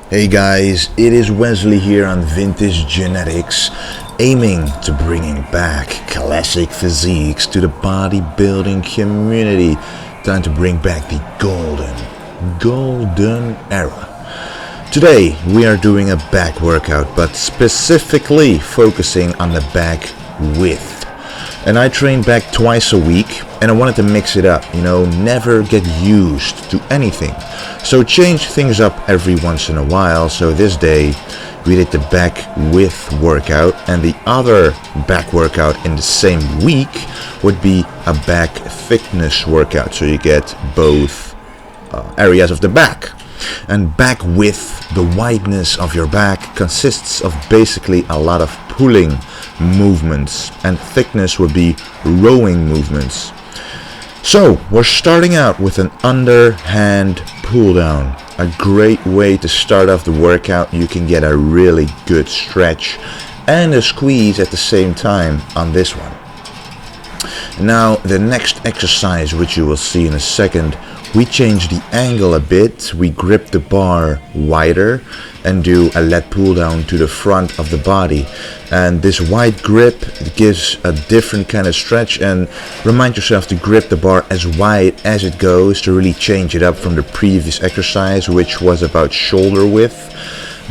Hey guys, it is Wesley here on VintageGenetics, aiming to bringing back classic physiques to the bodybuilding community. Time to bring back the golden era. Today we are doing a back workout, but specifically focusing on the back width. And I train back twice a week, and I wanted to mix it up, never get used to anything. So change things up every once in a while. So this day we did the back width workout, and the other back workout in the same week would be a back thickness workout. So you get both areas of the back. And back width, the wideness of your back, consists of basically a lot of pulling movements, and thickness would be rowing movements. So we're starting out with an underhand pull down, a great way to start off the workout. You can get a really good stretch and a squeeze at the same time on this one. Now the next exercise, which you will see in a second, we change the angle a bit. We grip the bar wider and do a lat pull down to the front of the body. And this wide grip gives a different kind of stretch, and remind yourself to grip the bar as wide as it goes to really change it up from the previous exercise, which was about shoulder width.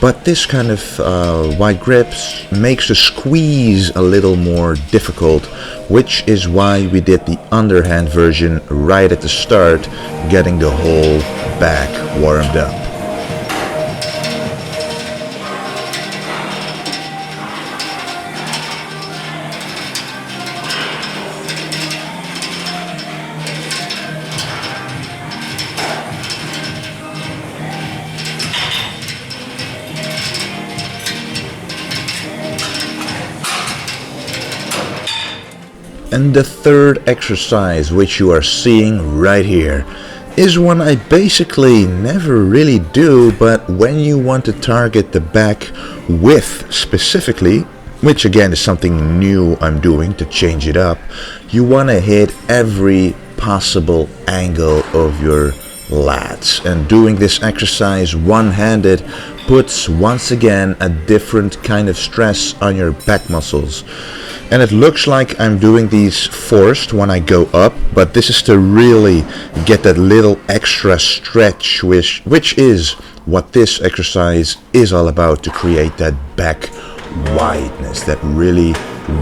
But this kind of wide grips makes the squeeze a little more difficult, which is why we did the underhand version right at the start, getting the whole back warmed up. And the third exercise, which you are seeing right here, is one I basically never really do, but when you want to target the back width specifically, which again is something new I'm doing to change it up, you want to hit every possible angle of your lats. And doing this exercise one-handed puts once again a different kind of stress on your back muscles. And it looks like I'm doing these forced when I go up, but this is to really get that little extra stretch, which is what this exercise is all about, to create that back wideness, that really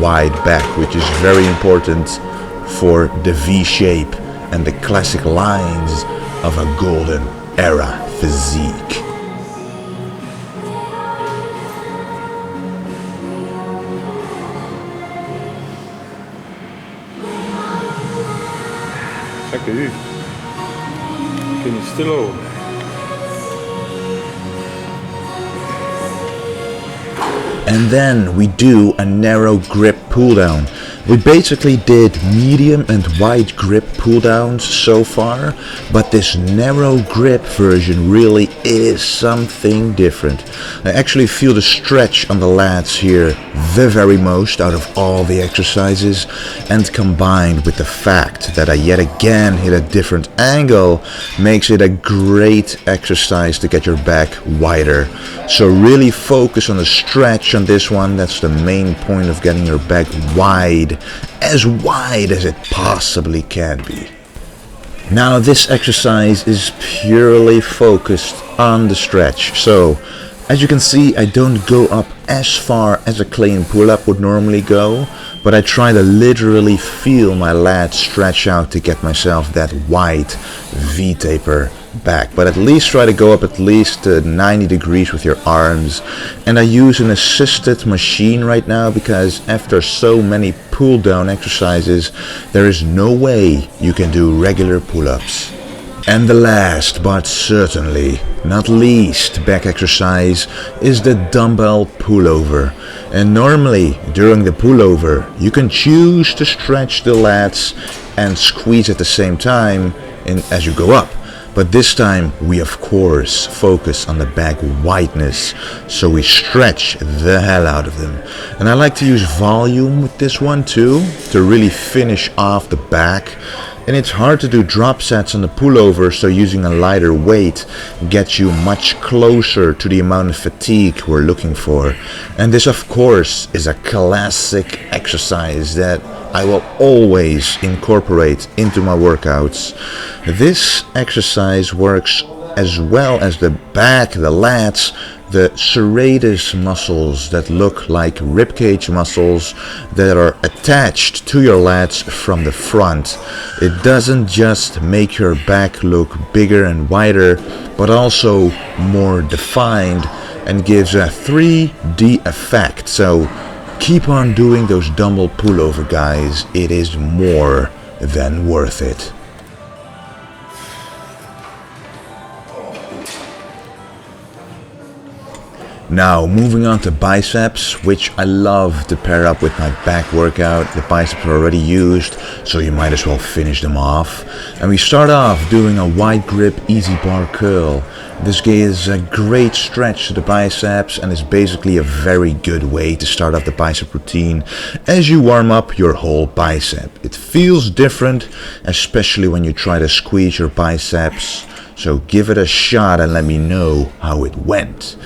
wide back, which is very important for the V shape and the classic lines of a golden era physique. Lekker u. Kun je stil houden. And then we do a narrow grip pull down. We basically did medium and wide grip pull downs so far, but this narrow grip version really is something different. I actually feel the stretch on the lats here the very most out of all the exercises, and combined with the fact that I yet again hit a different angle makes it a great exercise to get your back wider. So really focus on the stretch on this one. That's the main point of getting your back wide as it possibly can be. Now this exercise is purely focused on the stretch. So as you can see, I don't go up as far as a clean pull-up would normally go, but I try to literally feel my lats stretch out to get myself that wide V-taper back. But at least try to go up at least 90 degrees with your arms. And I use an assisted machine right now because after so many pull down exercises, there is no way you can do regular pull-ups. And the last but certainly not least back exercise is the dumbbell pullover. And normally during the pullover you can choose to stretch the lats and squeeze at the same time as you go up. But this time we of course focus on the back wideness, so we stretch the hell out of them. And I like to use volume with this one too, to really finish off the back. And it's hard to do drop sets on the pullover, so using a lighter weight gets you much closer to the amount of fatigue we're looking for. And this of course is a classic exercise that I will always incorporate into my workouts. This exercise works as well as the back, the lats, the serratus muscles that look like ribcage muscles that are attached to your lats from the front. It doesn't just make your back look bigger and wider, but also more defined and gives a 3D effect. So keep on doing those dumbbell pullover, guys. It is more than worth it. Now moving on to biceps, which I love to pair up with my back workout. The biceps are already used, so you might as well finish them off. And we start off doing a wide grip easy bar curl. This gives a great stretch to the biceps and is basically a very good way to start off the bicep routine as you warm up your whole bicep. It feels different, especially when you try to squeeze your biceps. So give it a shot and let me know how it went.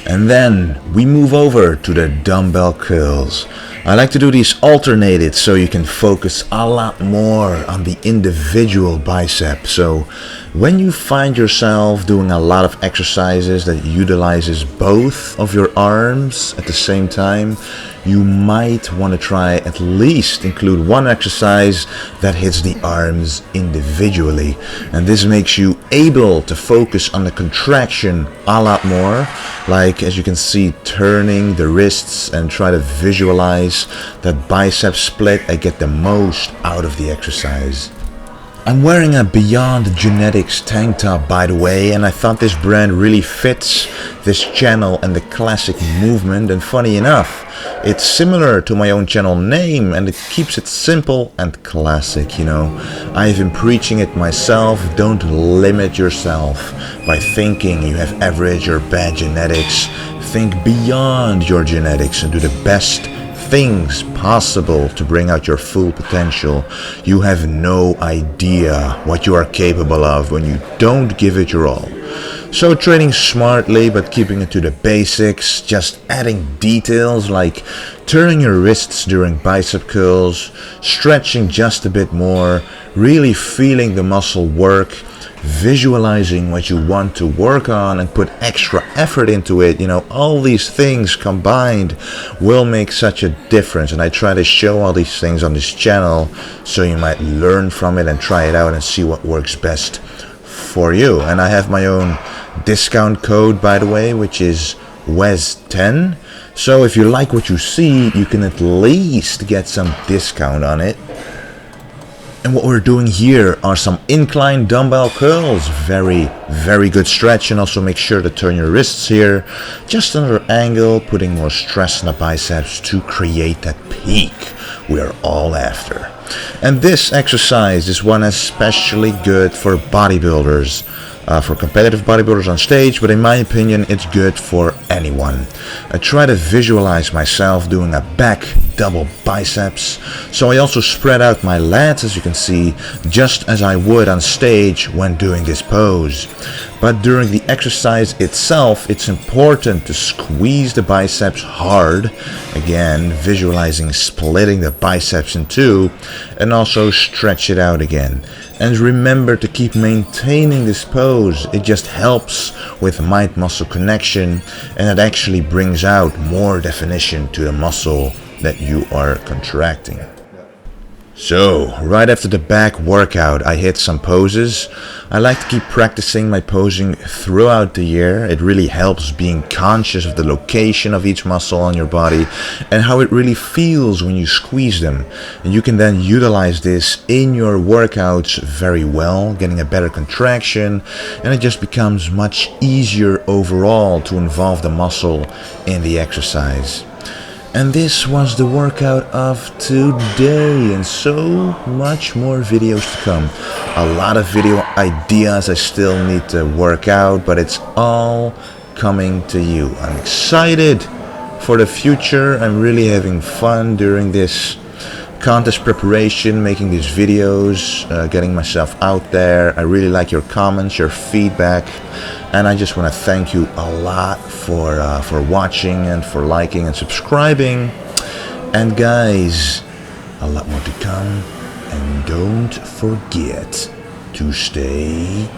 And then we move over to the dumbbell curls. I like to do these alternated so you can focus a lot more on the individual bicep. So when you find yourself doing a lot of exercises that utilizes both of your arms at the same time, you might want to try at least include one exercise that hits the arms individually. And this makes you able to focus on the contraction a lot more, like as you can see, turning the wrists and try to visualize that bicep split and get the most out of the exercise. I'm wearing a VintageGenetics tank top, by the way, and I thought this brand really fits this channel and the classic movement. And funny enough, it's similar to my own channel name and it keeps it simple and classic, you know. I've been preaching it myself. Don't limit yourself by thinking you have average or bad genetics. Think beyond your genetics and do the best things possible to bring out your full potential. You have no idea what you are capable of when you don't give it your all. So training smartly but keeping it to the basics, just adding details like turning your wrists during bicep curls, stretching just a bit more, really feeling the muscle work, visualizing what you want to work on and put extra effort into it. You know, all these things combined will make such a difference, and I try to show all these things on this channel so you might learn from it and try it out and see what works best for you. And I have my own discount code, by the way, which is WES10. So if you like what you see, you can at least get some discount on it. And what we're doing here are some incline dumbbell curls. Very, very good stretch. And also make sure to turn your wrists here. Just another angle, putting more stress on the biceps to create that peak we are all after. And this exercise is one especially good for bodybuilders. For competitive bodybuilders on stage, but in my opinion it's good for anyone. I try to visualize myself doing a back double biceps, so I also spread out my lats, as you can see, just as I would on stage when doing this pose. But during the exercise itself, it's important to squeeze the biceps hard, again visualizing splitting the biceps in two, and also stretch it out again. And remember to keep maintaining this pose. It just helps with mind-muscle connection, and it actually brings out more definition to the muscle that you are contracting. So, right after the back workout, I hit some poses. I like to keep practicing my posing throughout the year. It really helps being conscious of the location of each muscle on your body and how it really feels when you squeeze them. And you can then utilize this in your workouts very well, getting a better contraction, and it just becomes much easier overall to involve the muscle in the exercise. And this was the workout of today, and so much more videos to come. A lot of video ideas I still need to work out, but it's all coming to you. I'm excited for the future. I'm really having fun during this contest preparation, making these videos, getting myself out there. I really like your comments, your feedback, and I just want to thank you a lot for watching and for liking and subscribing. And guys, a lot more to come, and don't forget to stay